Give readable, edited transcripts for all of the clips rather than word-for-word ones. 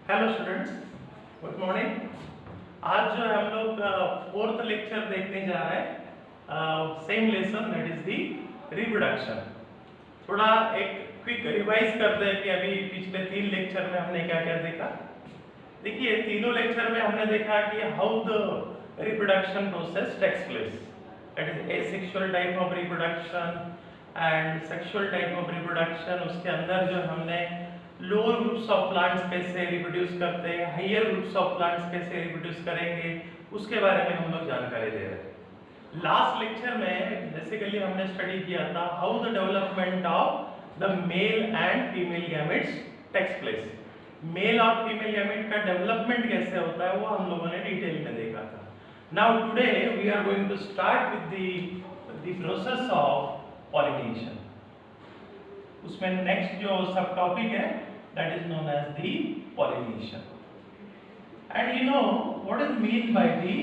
Hello students, good morning. आज जो है हम लोग फोर्थ लेक्चर देखने जा रहे हैं, same lesson that is the reproduction. थोड़ा एक क्विक रिवाइज करते हैं कि अभी पिछले 3 लेक्चर में हमने क्या क्या देखा। देखिए, तीनों लेक्चर में हमने देखा कि how the reproduction process takes place, that is asexual type of reproduction and sexual type of reproduction. उसके अंदर जो हमने लोअर ग्रुप्स ऑफ प्लांट्स कैसे रिप्रोड्यूस करते हैं, हायर ग्रुप्स ऑफ प्लांट्स कैसे रिप्रोड्यूस करेंगे, उसके बारे में हम लोग जानकारी दे रहे हैं। लास्ट लेक्चर में बेसिकली हमने स्टडी किया था how the development of the male and female gametes takes place. Male और फीमेल गैमेट का डेवलपमेंट कैसे होता है वो हम लोगों ने डिटेल में देखा था। Now today we are going to start with the process of pollination. उसमें नेक्स्ट जो सब टॉपिक है that is known as the pollination. And you know what is mean by the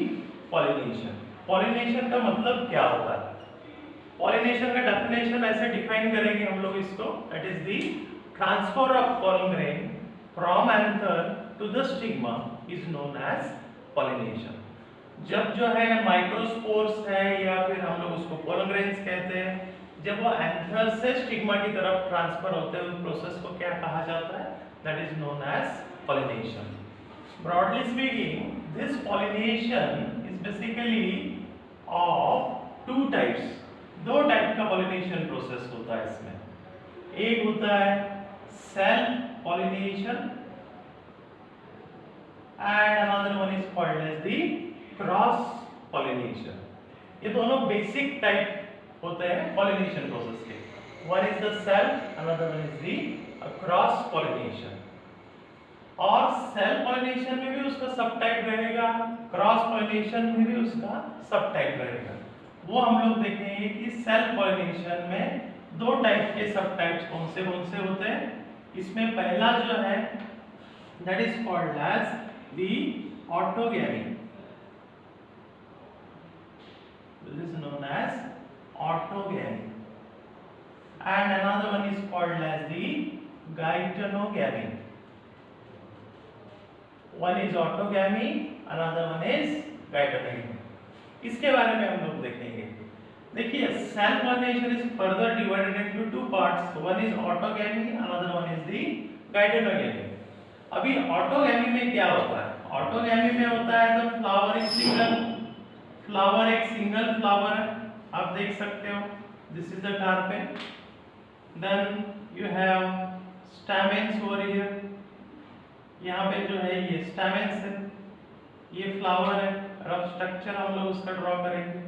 pollination? Pollination का मतलब क्या होता है? Pollination का definition ऐसे define करेंगे हम लोग इसको, that is the transfer of pollen grain from anther to the stigma is known as pollination. जब जो है माइक्रोस्पोर्स है या फिर हम लोग उसको pollen grains कहते हैं, जब वो एंथर से स्टिग्मा की तरफ ट्रांसफर होते हैं उस प्रोसेस को क्या कहा जाता है? That is known as pollination. Broadly speaking, this pollination is basically of two types. दो टाइप का पॉलिनेशन प्रोसेस होता है इसमें। एक होता है self pollination and another one is called as the cross pollination. ये दोनों बेसिक टाइप होते हैं पॉलिनेशन प्रोसेस के। One is the self, another one is the cross pollination. और सेल्फ पॉलिनेशन में भी उसका सब टाइप रहेगा, क्रॉस पॉलिनेशन में भी उसका सब टाइप रहेगा। वो हम लोग देखेंगे कि सेल्फ पॉलिनेशन में दो टाइप के सब टाइप्स कौन से होते हैं। इसमें पहला जो है that is called as the autogamy. This is known as autogamy, and another one is called as the geitonogamy. One is autogamy, another one is geitonogamy. इसके बारे में हम लोग देखेंगे। देखिए, self pollination is further divided into two parts. One is autogamy, another one is the geitonogamy. अभी autogamy में क्या होता है? ऑटोगैमी में होता है the flower is single, flower एक सिंगल फ्लावर है, आप देख सकते हो, this is the carpel. Then you have stamens over here, यहाँ पे जो है ये स्टैमेंस है, ये फ्लावर है। रफ स्ट्रक्चर हम लोग उसका ड्रॉ करेंगे।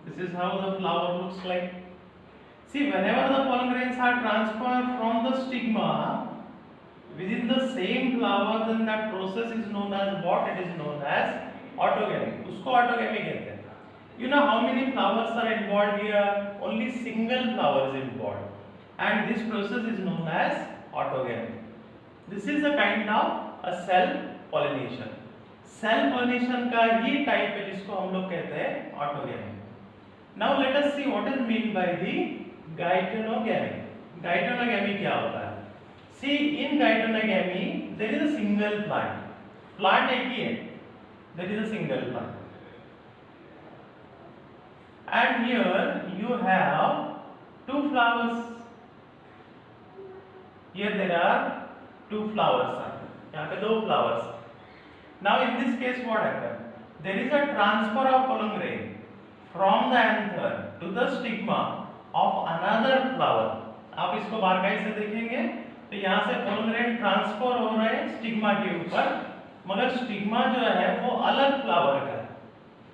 This is how the flower looks like. See, whenever the pollen grains are transferred from the stigma within the same flower, then that process is known as what? It is known as autogamy. उसको autogamy कहते हैं। You know how many flowers are involved here? Only single flower is involved, and this process is known as autogamy. This is a kind of a self pollination. Self pollination का ही type है जिसको हम लोग कहते हैं autogamy. Now let us see what is mean by the geitonogamy. Geitonogamy क्या होता है? See, in geitonogamy there is a single plant. Plant एक ही है. There is a single plant. And here you have two flowers. Here there are two flowers. यहाँ पे दो flowers. Now in this case what happened? There is a transfer of pollen grain from the anther to the stigma of another flower. आप इसको बारकाई से देखेंगे तो यहाँ से pollen grain ट्रांसफर हो रहे हैं स्टिग्मा के ऊपर, मगर स्टिग्मा जो है वो अलग फ्लावर का है,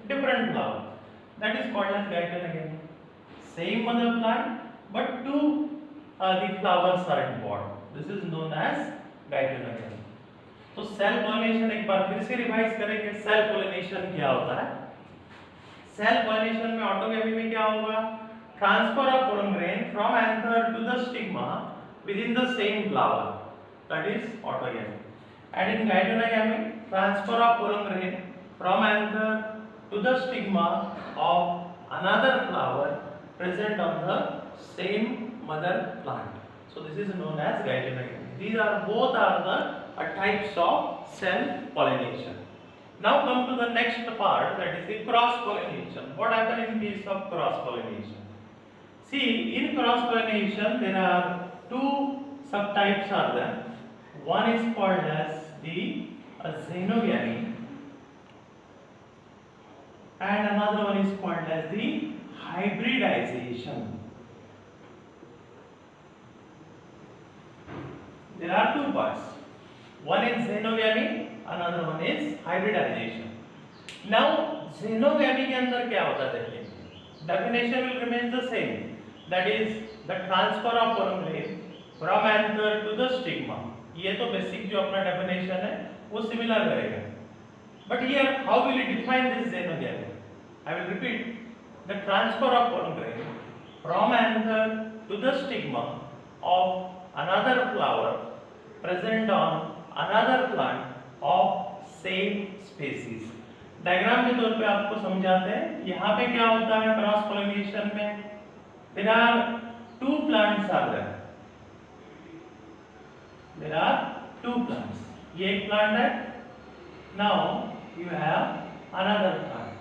different flower. That is called as geitonogamy. Same mother plant, but two the flowers are involved. This is known as geitonogamy. तो सेल्फ पॉलिनेशन एक बार फिर से रिवाइज करेंगे। सेल्फ पॉलिनेशन क्या होता है? सेल्फ पॉलिनेशन में ऑटोगैमी में क्या होगा? Transfer of pollen grain from anther to the stigma within the same flower. That is autogamy. And in geitonogamy, transfer of pollen grain from anther to the stigma of another flower present on the same mother plant. So this is known as geitonogamy. These are both are the types of cell pollination. Now come to the next part, that is the cross pollination. What happens in case of cross pollination? See, in cross pollination there are two subtypes are there. One is called as the xenogamy and another one is called as the hybridization. There are two parts. One is xenogamy, another one is hybridization. Now xenogamy के अंदर क्या होता है देखिए, definition will remain the same, that is the transfer of pollen grain from anther to the stigma. ये तो basic जो अपना definition है वो similar रहेगा. But here how will you define this xenogamy? I will repeat, the transfer of pollen grain from anther to the stigma of another flower present on another plant of same species. Diagram के तौर पे आपको समझाते हैं. यहाँ पे क्या होता है क्रॉस पॉलिनेशन में, there are two plants are there. There are two plants. ये एक plant है. Now you have another plant.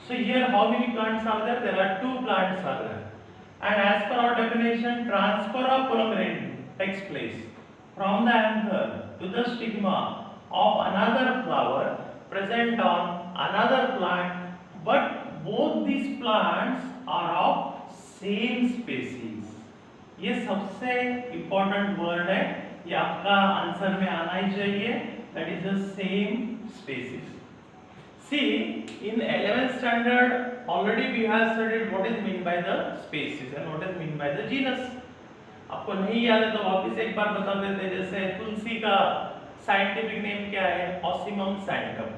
So here how many plants are there? There are two plants are there. And as per our definition, transfer of pollen grain takes place from the anther to the stigma of another flower present on another plant, but both these plants are of same species. ये सबसे important word है, ये आपका answer में आना ही चाहिए, that is the same species. See, in 11th standard already we have studied what is meant by the species and what is meant by the genus. आपको नहीं याद है तो वापस एक बार बता देते हैं. जैसे तुलसी का साइंटिफिक नेम क्या है? Ocimum sanctum.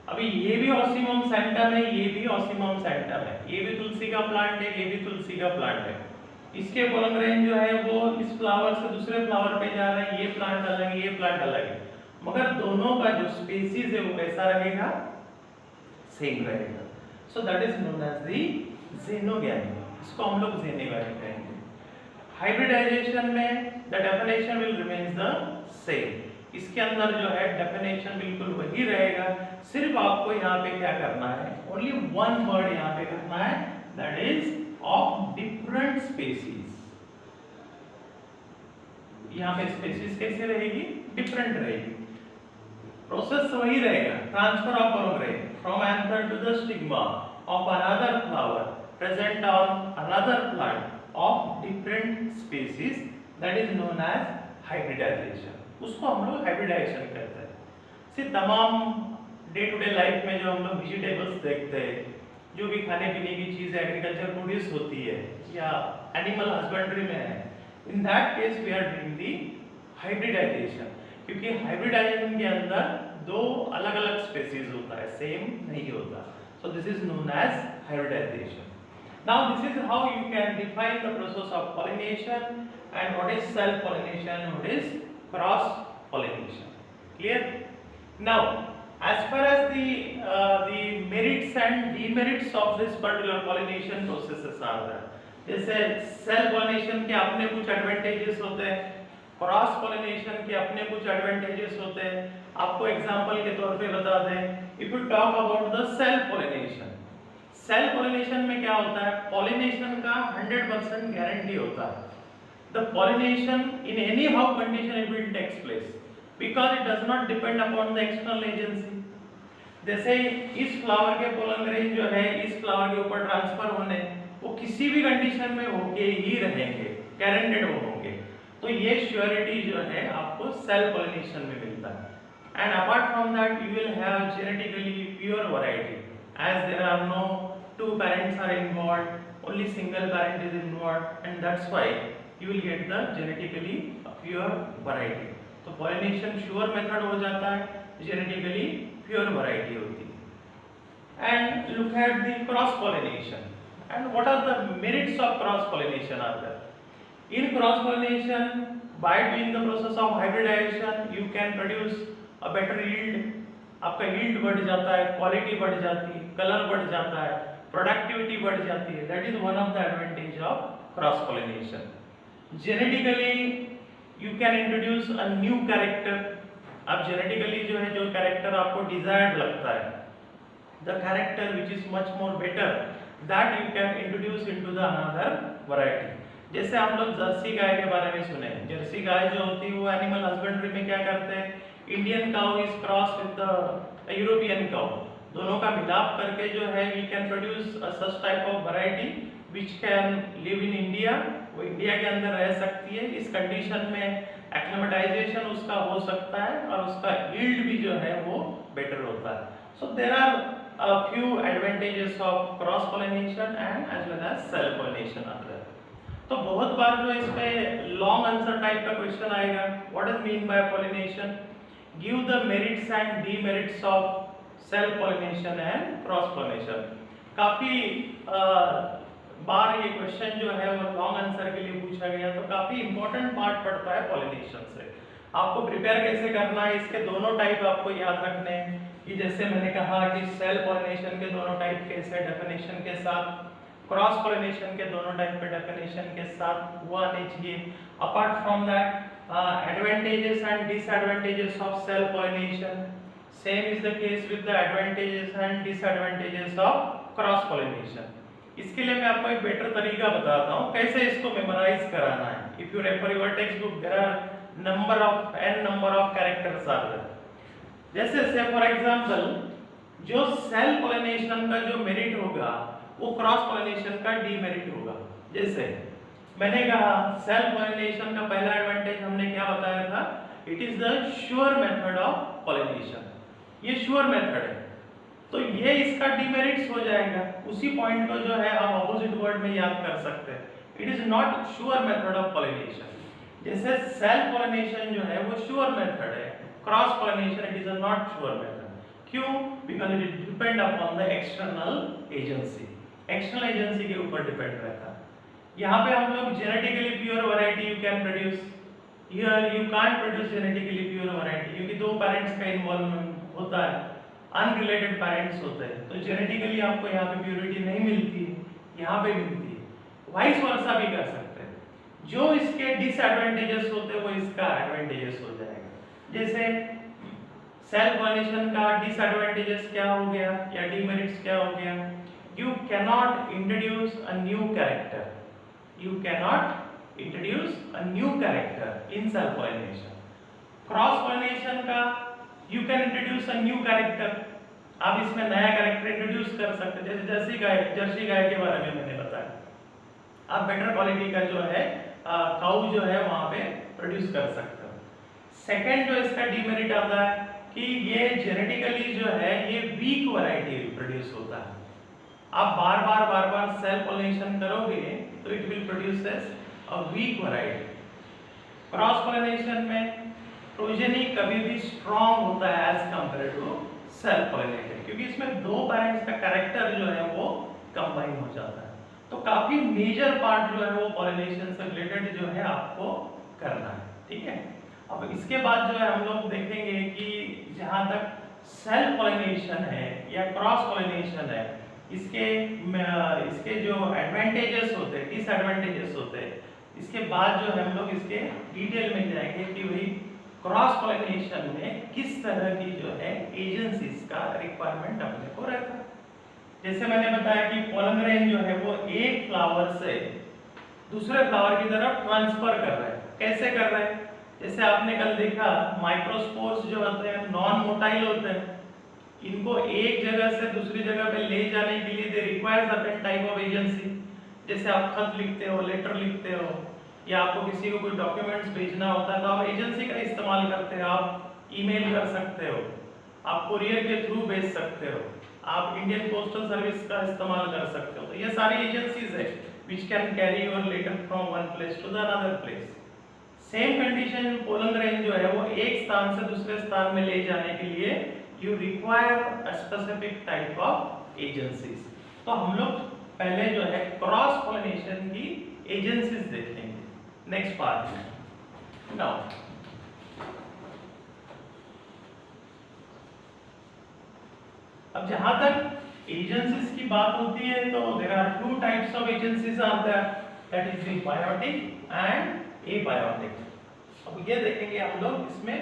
अभी ये भी ऑसिमम सैंटम है, ये भी ऑसिमम सैंटम है, ये भी तुलसी का प्लांट है, ये भी तुलसी का प्लांट है. इसके पोलन ग्रेन जो है वो इस फ्लावर से दूसरे फ्लावर पे जा रहे हैं. ये प्लांट अलग है, ये प्लांट अलग है, मगर दोनों का जो स्पीसीज है वो कैसा रहेगा? सेम रहेगा. So that is known as the xenogamy. इसको हम लोग xenogamy कहेंगे. हाइब्रिडाइजेशन में the definition will remains the same. इसके अंदर जो है डेफिनेशन बिल्कुल वही रहेगा, सिर्फ आपको यहाँ पे क्या करना है, ओनली वन वर्ड यहाँ पे करना है, that is of different species. यहाँ पे स्पीसीज कैसे रहेगी? डिफरेंट रहेगी. प्रोसेस वही रहेगा, transfer of pollen grain from anther to the stigma of another flower present on another plant of different species, that is known as hybridization. उसको हम लोग हाइब्रिडाइजेशन कहते हैं. सिर्फ तमाम डे टू डे लाइफ में जो हम लोग वेजिटेबल्स देखते हैं, जो भी खाने पीने की चीज़ एग्रीकल्चर प्रोड्यूस होती है या एनिमल हस्बेंड्री में है, in that case we are doing the hybridization. क्योंकि हाइब्रिडाइजेशन के अंदर दो अलग अलग स्पीसीज होता है, सेम नहीं होता. So this is known as hybridization. Now this is how you can define the process of pollination and what is self pollination and what is cross pollination. Clear? Now as far as the merits and demerits of this particular pollination processes are there. जैसे self pollination के अपने कुछ advantages होते हैं, cross pollination के अपने कुछ advantages होते हैं. आपको एग्जांपल के तौर पे बता दें, if you talk about the self pollination, self pollination में क्या होता है? पॉलिनेशन का 100% गारंटी होता है. The pollination in any how condition it will takes place because it does not depend upon the external agency. जैसे इस फ्लावर के पोलन ग्रेन जो है इस फ्लावर के ऊपर ट्रांसफर होने, वो किसी भी कंडीशन में होके ही रहेंगे, गारंटेड होंगे. तो ये श्योरिटी जो है आपको सेल पॉलिनेशन में मिलता है. And apart from that you will have genetically pure variety, as there are no two parents are involved, only single parent is involved, and that's why you will get the genetically pure variety. तो pollination sure method हो जाता है, genetically pure variety होती है. And look at the cross pollination. And what are the merits of cross pollination are there? In cross pollination, by doing the process of hybridization, you can produce a better yield. आपका yield बढ़ जाता है, quality बढ़ जाती है, colour बढ़ जाता है, प्रोडक्टिविटी बढ़ जाती है. That is one of the advantage of cross pollination. Genetically you can introduce a new character. अब जेनेटिकली जो है, जो कैरेक्टर आपको डिजायर्ड लगता है, the character which is much more better, that you can introduce into the another variety. जैसे आप लोग जर्सी गाय के बारे में सुने। जर्सी गाय जो होती है वो एनिमल हस्बेंड्री में क्या करते हैं, Indian cow is cross with the European cow, दोनों का मिलाप करके जो है we can produce such type of variety which can live in India, वो इंडिया के अंदर रह सकती है। इस कंडीशन में एक्लिमेटाइजेशन उसका हो सकता है और उसका यील्ड भी जो है वो बेटर होता है। So there are a few advantages of cross pollination and as well as self pollination are there। तो बहुत बार जो इस पे लॉन्ग आंसर टाइप का क्वेश्चन आएगा, what is mean by pollination, give the merits and demerits of self pollination and cross pollination. काफी बार ये question जो है वो लॉन्ग आंसर के लिए पूछा गया, तो काफी इंपॉर्टेंट पार्ट पड़ता है पॉलिनेशन से। आपको प्रिपेयर कैसे करना है, इसके दोनों टाइप आपको याद रखने हैं कि जैसे मैंने कहा कि सेल्फ पॉलिनेशन के दोनों टाइप कैसे डेफिनेशन के साथ, क्रॉस पॉलिनेशन के दोनों टाइप के डेफिनेशन के साथ वो आने चाहिए। Apart from that advantages and disadvantages of self pollination, same is the case with the advantages and disadvantages of cross pollination. इसके लिए मैं आपको एक बेटर तरीका बताता हूँ कैसे इसको मेमोराइज कराना है। If you refer your text book, there are number of characters are there. जैसे से फॉर एग्जांपल, जो सेल्फ पॉलिनेशन का जो मेरिट होगा वो क्रॉस पॉलिनेशन का डीमेरिट होगा। जैसे मैंने कहा सेल्फ पॉलिनेशन का पहला एडवांटेज हमने क्या बताया था, it is the sure method of pollination, ये श्योर मेथड है, तो ये इसका डीमेरिट्स हो जाएगा। उसी पॉइंट को जो है आप ऑपोजिट वर्ड में याद कर सकते हैं, it is not sure method of pollination. जैसे सेल्फ पॉलिनेशन जो है वो श्योर मेथड है, cross pollination it is a not sure method. क्यों? Because it depend upon the external agency, external agency के ऊपर डिपेंड रहता है। यहाँ पे हम लोग genetically pure variety you can produce, here you can't produce genetically pure variety, क्योंकि दो पेरेंट्स का इन्वॉल्वमेंट होता है, अनरिलेटेड पेरेंट्स होते हैं, तो जेनेटिकली आपको यहाँ पे प्योरिटी नहीं मिलती, यहाँ पे मिलती है। वाइस वर्सा भी कर सकते हैं, जो इसके डिसएडवांटेजेस होते हैं वो इसका एडवांटेजेस हो जाएगा। जैसे सेल्फ पॉलिनेशन का डिसएडवांटेजेस क्या हो गया या डीमेरिट्स क्या हो गया, you cannot introduce a new character, you cannot introduce a new character in self pollination. Cross pollination का you can introduce a new character, आप इसमें नया कैरेक्टर इंट्रोड्यूस कर सकते हैं। जैसे जर्सी गाय के बारे में मैंने बताया, आप बेटर क्वालिटी का जो है काऊ जो है वहां पे प्रोड्यूस कर सकते हो। सेकंड जो इसका डीमेरिट आता है कि ये जेनेटिकली जो है ये वीक वैरायटी प्रोड्यूस होता है। आप बार बार सेल्फ पॉलिनेशन करोगे तो it will produce a weak variety. Cross pollination में प्रोजेनी कभी भी स्ट्रॉन्ग होता है as compare to self pollinated, क्योंकि इसमें दो पेरेंट्स का कैरेक्टर जो है वो कंबाइन हो जाता है। तो काफी मेजर पार्ट जो है वो पॉलिनेशन से रिलेटेड जो है आपको करना है, ठीक है। अब इसके बाद जो है हम लोग देखेंगे कि जहां तक सेल्फ पॉलिनेशन है या क्रॉस पॉलिनेशन है, इसके जो एडवांटेजेस होते हैं, डिसएडवांटेजेस होते हैं, इसके बाद जो है हम लोग इसके डिटेल में जाएंगे कि भाई क्रॉस पॉलिनेशन में किस तरह की जो है एजेंसीज का रिक्वायरमेंट अपने को रहता है। जैसे मैंने बताया कि पोलन ग्रेन जो है वो एक फ्लावर से दूसरे फ्लावर की तरफ ट्रांसफर कर रहे हैं। कैसे कर रहे हैं? जैसे आपने कल देखा माइक्रोस्पोर्स जो होते हैं नॉन मोटाइल होते हैं, इनको एक जगह से दूसरी जगह पे ले जाने के लिए they require certain type of agency. जैसे आप खत लिखते हो, लेटर लिखते हो, या आपको किसी को कोई डॉक्यूमेंट्स भेजना होता है तो आप एजेंसी का इस्तेमाल करते हो। आप ईमेल कर सकते हो, आप कुरियर के थ्रू भेज सकते हो, आप इंडियन पोस्टल सर्विस का इस्तेमाल कर सकते हो। तो ये सारी एजेंसीज है which can carry your letter from one place to the another place। Same condition pollen grain जो है वो एक स्थान से दूसरे स्थान में ले जाने के लिए you require a specific type of agencies। तो हम लोग पहले जो है क्रॉस पॉलिनेशन की एजेंसीज देखेंगे नेक्स्ट पार्ट में। नाउ अब जहां तक एजेंसीज की बात होती है तो there are two types of agencies are there, that is the biotic and abiotic. अब ये देखेंगे हम लोग इसमें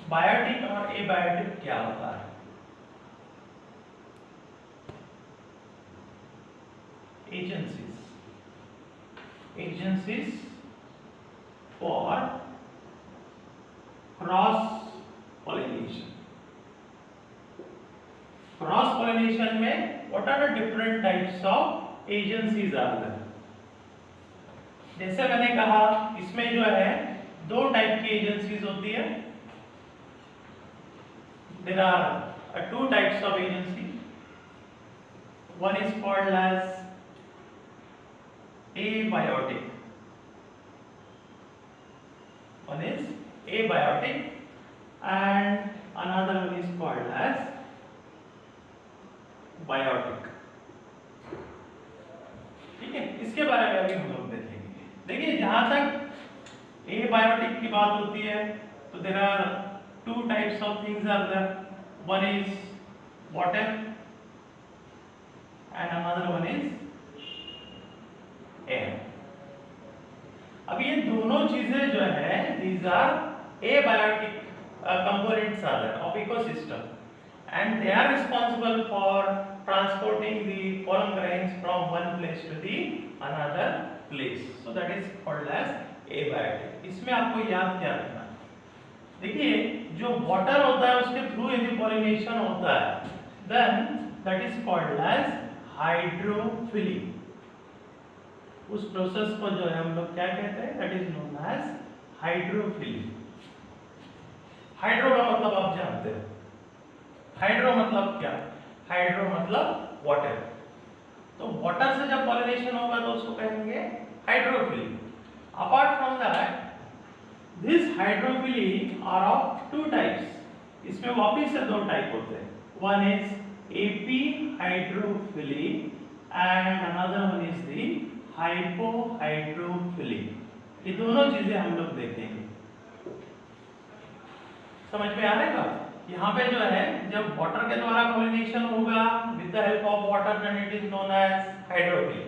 बायोटिक और एबायोटिक क्या होता है। Agencies for cross pollination. Cross pollination में what are the different types of agencies are there. जैसे मैंने कहा इसमें जो है दो टाइप की एजेंसीज होती है। There are two types of agency. One is called as abiotic, one is abiotic and another one is called as biotic। ठीक है, इसके बारे में अभी हम लोग देखेंगे। देखिए जहां तक abiotic की बात होती है तो there are two types of things are there, one is water and another one is air। अब ये दोनों चीजें जो है these are abiotic components are there of ecosystem and they are responsible for transporting the pollen grains from one place to the another place, so that is called as abiotic। इसमें आपको याद क्या रखना है, देखिए जो वाटर होता है उसके थ्रू यदि पॉलिनेशन होता है then that is called as hydrophily. उस प्रोसेस को जो है हम लोग क्या कहते हैं, that is known as hydrophily. Hydro का मतलब आप जानते हो, हाइड्रो मतलब क्या, हाइड्रो मतलब वाटर। तो वाटर से जब पॉलिनेशन होगा तो उसको कहेंगे hydrophily. Apart from that this hydrophily are of two types. इसमें वापिस से दो टाइप होते हैं, one is epihydrophily and another one is the hypohydrophily. ये दोनों चीजें हम लोग देखेंगे, समझ में आ रहा है। यहाँ पे जो है जब वाटर के द्वारा पॉलिनेशन होगा with the help of water then it is known as hydrophily.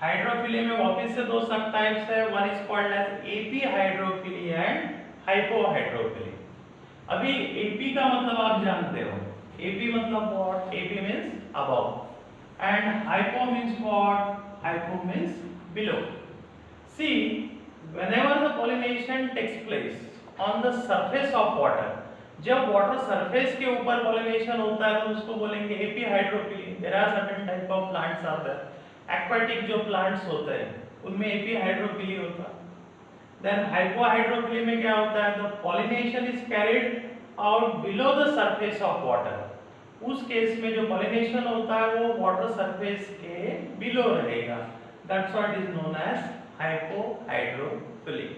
Hydrophily में वापस से दो सब टाइप्स है, one is called as epihydrophily and hypohydrophily. अभी एपी का मतलब आप जानते हो, एपी मतलब what, epi means above and hypo means what, hypo means below। See, whenever the pollination takes place on the surface of water, जब water surface के ऊपर पॉलिनेशन होता है तो उसको बोलेंगे epihydrophily. There are certain type of plants are there, aquatic जो plants होते हैं उनमें एपीहाइड्रोफिली होता है। देन हाइपोहाइड्रोफिली में क्या होता है, the pollination is carried out below the surface of water. उस केस में जो पॉलिनेशन होता है वो वाटर सरफेस के बिलो रहेगा, that's what is known as hypohydrophily.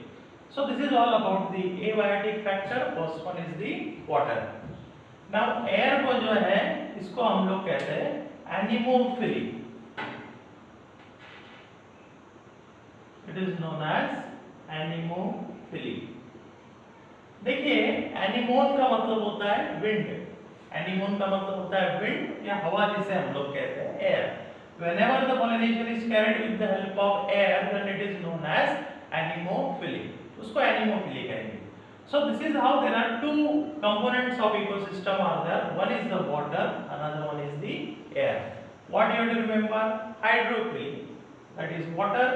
So this is all about the abiotic factor, first one is the water। Now air को जो है इसको हम लोग कहते हैं anemophily, it is known as anemophily. देखिए एनिमोन का मतलब होता है विंड, एनिमोन का मतलब होता है विंड या हवा जिसे हम लोग कहते हैं air. Whenever the pollination is carried with the help of air then it is known as anemophily, उसको एनिमोफिली कहेंगे। So this is how there are two components of ecosystem are there, one is the water, another one is the air। What you have to remember, hydrophily, that is water,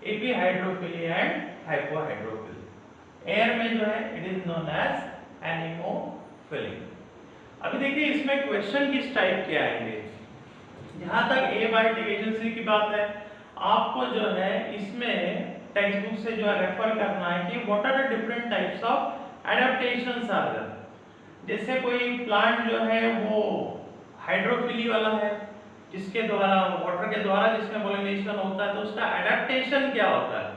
epihaidrophily and hypohydrophily। air में जो है it is known as anemophily। अभी देखिए इसमें question किस type के आएंगे। जहां तक एबायोटिक एजेंसी की बात है, आपको जो है इसमें टेक्स्ट बुक से जो है रेफर करना है कि what are the different types of adaptations are there. जैसे कोई प्लांट जो है वो हाइड्रोफिली वाला है, जिसके द्वारा वाटर के द्वारा जिसमें पॉलिनेशन होता है तो उसका एडेप्टेशन क्या होता है,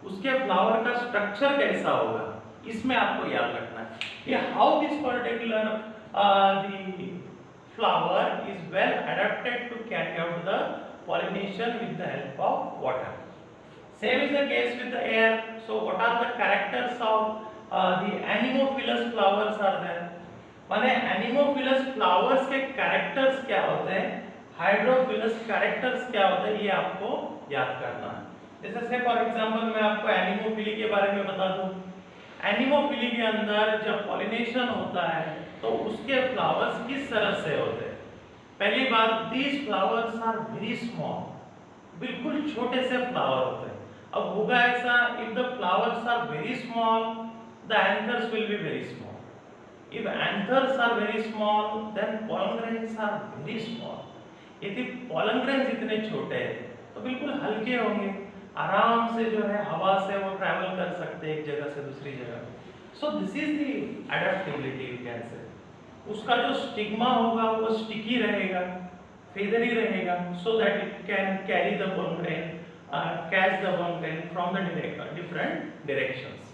उसके फ्लावर का स्ट्रक्चर कैसा होगा, इसमें आपको याद रखना है कि how this particular the flower is well adapted to carry out the pollination with the help of water। Same is the case with the air। So what are the characters of the anemophilous flowers are there। माने anemophilous flowers के characters क्या होते हैं, hydrophilous characters क्या होते हैं, ये आपको याद करना है। जैसे से फॉर एग्जांपल मैं आपको एनिमोफिली के बारे में बता दूं। एनिमोफिली के अंदर जब पॉलिनेशन होता है तो उसके फ्लावर्स किस तरह से होते हैं? पहली बात, these flowers are very small, बिल्कुल छोटे से फ्लावर होते हैं। अब होगा ऐसा, if the flowers are very small the anthers will be very small, if anthers are very small then pollen grains are very small। यदि pollen grains इतने छोटे हैं तो बिल्कुल हल्के होंगे, आराम से जो है हवा से वो ट्रैवल कर सकते हैं एक जगह से दूसरी जगह। सो this is the adaptability you can say. उसका जो स्टिग्मा होगा वो स्टिकी रहेगा, फेदरी रहेगा, so that it can carry the pollen grain, catch the pollen grain from the different directions.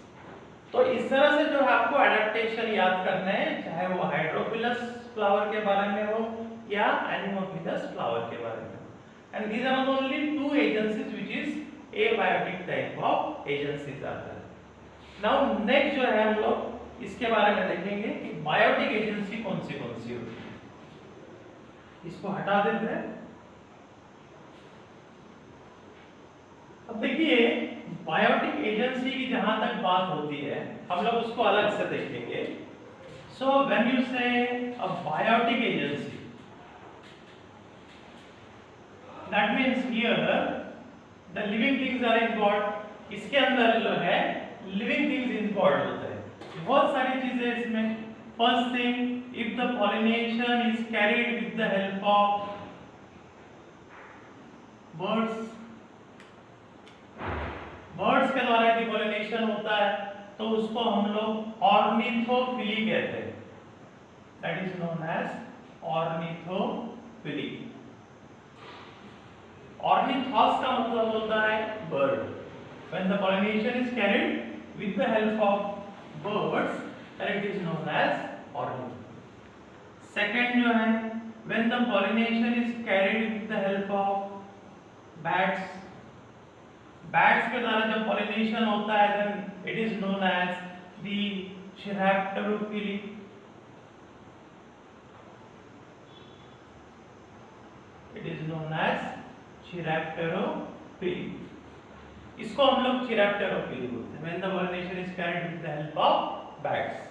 तो इस तरह से जो आपको एडेप्टेशन याद करना है, चाहे वो हाइड्रोफिलस फ्लावर के बारे में हो या एनिमोफिलस फ्लावर के बारे में। And these are only two agencies which is abiotic type of agencies are there. Now next जो है हम लोग इसके बारे में देखेंगे कि बायोटिक एजेंसी कौन सी होती है। इसको हटा देते हैं। अब देखिए, बायोटिक एजेंसी की जहां तक बात होती है हम लोग उसको अलग से देखेंगे। सो when you say a biotic agency, that means here the living things are involved. इसके अंदर जो है लिविंग थिंग्स इन्वॉल्व होते हैं, बहुत सारी चीजें इसमें। First thing, if the pollination is carried with the help of birds, birds के द्वारा यदि पॉलिनेशन होता है तो उसको हम लोग ऑर्निथोफिली कहते हैं, that is known as ornithophily. Ornithos का मतलब होता है bird. When the pollination is carried with the help of birds then it is known as ornith। Second जो है, when the pollination is carried with the help of bats, bats के द्वारा जब pollination होता है then it is known as the Chirapterophily। it is known as Chirapterophily। इसको हम लोग Chirapterophily बोलते हैं। when the pollination is carried with the help of bats,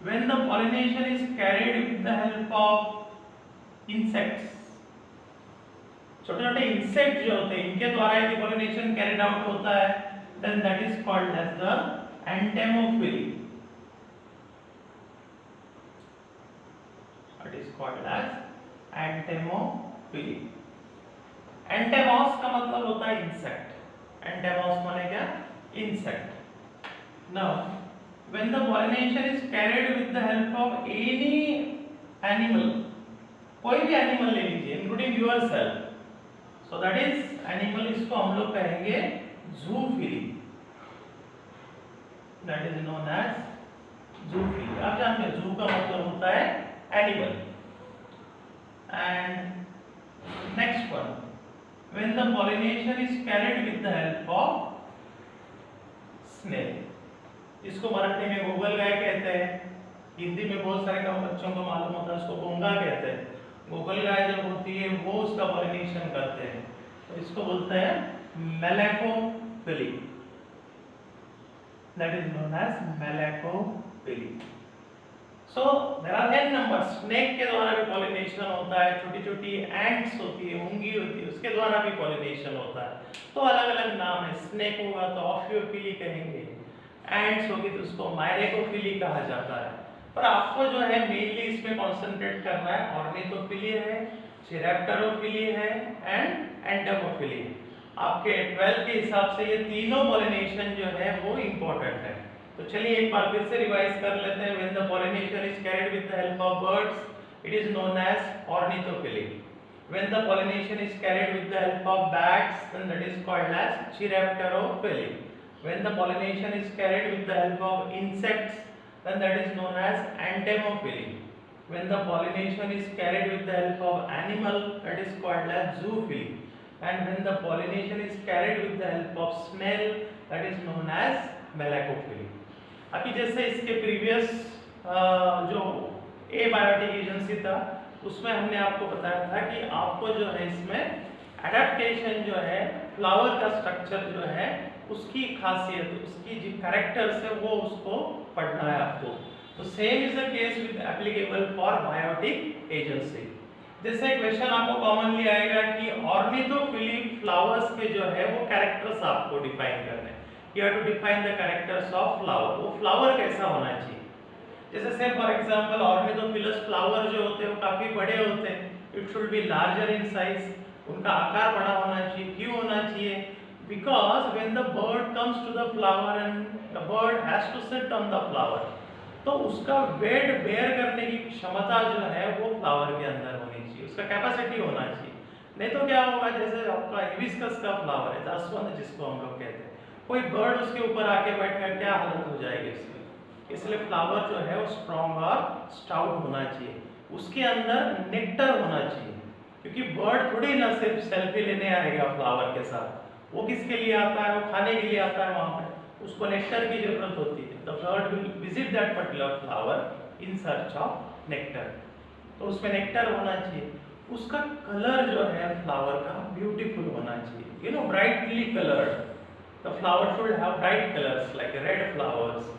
when the pollination is carried with the help of insects, छोटे छोटे insect जो होते हैं इनके द्वारा यदि पॉलिनेशन कैरिड आउट होता है then that is called as the entomophily। it is called as entomophily। एंटेमॉस का मतलब होता है इंसेक्ट, एंटेमॉस माने क्या, insect. Now when the pollination is carried with the help of any animal, कोई भी एनिमल ले लीजिए including yourself, so that is animal, इसको हम लोग कहेंगे zoophily, that is known as zoophily। आप जानते हैं zoo का मतलब होता है animal. And next one, when the pollination is carried with the help of snail, इसको मराठी में गोगल गाय कहते हैं, हिंदी में बहुत सारे कम बच्चों को मालूम होता है उसको गोंगा कहते हैं। गोगल गाय जब होती है वो उसका पॉलिनेशन करते हैं तो इसको बोलते हैं malacophily, that is known as malacophily. So there are n number. Snake के द्वारा भी पॉलिनेशन होता है, छोटी छोटी एंट्स होती है, मूंगी होती है, उसके द्वारा भी पॉलिनेशन होता है। तो अलग अलग नाम है, स्नेक होगा तो ऑफियोफिली कहेंगे, एंड्स होगी तो उसको मायरेकोफिली कहा जाता है। पर आपको जो है मेनली इसमें कंसंट्रेट करना है, ऑर्निथोफिली है, चिरैप्टेरोफिली है एंड एंटोमोफिली है। आपके 12 के हिसाब से ये तीनों पॉलिनेशन जो है वो इंपॉर्टेंट है। तो चलिए एक बार फिर से रिवाइज कर लेते हैं। When the pollination is carried with the help of birds it is known as ornithophily. When the pollination is carried with the help of bats then that is called as chiropterophily. When the pollination is carried with the help of insects, then that is known as entomophily. When the pollination is carried with the help of animal, that is called as zoophily. And when the pollination is carried with the help of snail, that is known as मेलैकोफिली। अभी जैसे इसके previous जो abiotic agency था उसमें हमने आपको बताया था कि आपको जो है इसमें एडेप्टेशन जो है फ्लावर का स्ट्रक्चर जो है उसकी खासियत, उसकी जो कैरेक्टर्स है वो उसको पढ़ना है आपको। तो same is the case with applicable for biotic agency. जैसे क्वेश्चन आपको कॉमनली आएगा कि ऑर्निथोफिली फ्लावर्स के जो है वो कैरेक्टर्स आपको डिफाइन करने हैं। You have to define the characters of flower. वो फ्लावर कैसा होना चाहिए? जैसे से फॉर एग्जांपल ऑर्निथोफिलस फ्लावर जो होते हैं वो काफी बड़े होते हैं। It should be larger in size. उनका आकार बड़ा होना चाहिए। क्यों होना चाहिए? Because when the bird comes to the flower and the bird has to sit on the flower, तो उसका वेट बेयर करने की क्षमता जो है वो फ्लावर के अंदर होनी चाहिए, उसका कैपेसिटी होना चाहिए। नहीं तो क्या होगा, जैसे आपका हिबिस्कस का फ्लावर है, जासवंत जिसको हम लोग कहते हैं, कोई बर्ड उसके ऊपर आके बैठेगा, क्या हालत हो जाएगी इसकी। इसलिए फ्लावर जो है वो स्ट्रॉन्ग और स्टाउट होना चाहिए। उसके अंदर नेक्टर होना चाहिए, क्योंकि बर्ड थोड़ी ना सिर्फ सेल्फी लेने आएगा फ्लावर के साथ, वो किसके लिए आता है? वो खाने के लिए आता है। वहां पर उसको नेक्टर की जरूरत होती है। The bird will visit that particular flower in search of nectar. तो उसमें नेक्टर होना चाहिए। उसका कलर जो है फ्लावर का ब्यूटीफुल होना चाहिए, you know, brightly coloured. The flower should have bright colours like red flowers,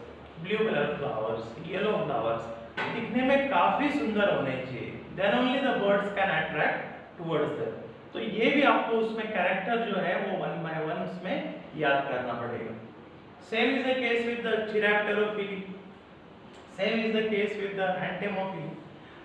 blue colour flowers, yellow flowers, दिखने में काफी सुंदर होने चाहिए। Then only the birds can attract towards them. तो ये भी आपको उसमें कैरेक्टर जो है वो वन बाय वन उसमें याद करना पड़ेगा। Same is the case with the chiropterophily, same is the case with the entomophily.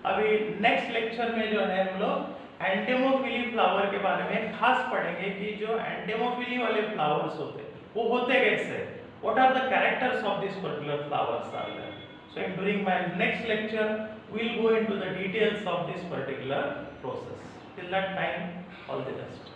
अभी नेक्स्ट लेक्चर में जो है हम लोग एंटेमोफिली फ्लावर के बारे में खास पढ़ेंगे कि जो एंटेमोफिली वाले फ्लावर्स होते हैं वो होते कैसे, what are the characters of this particular flowers are there. So during my next lecture we will go into the details of this particular process. Till that time, all the best.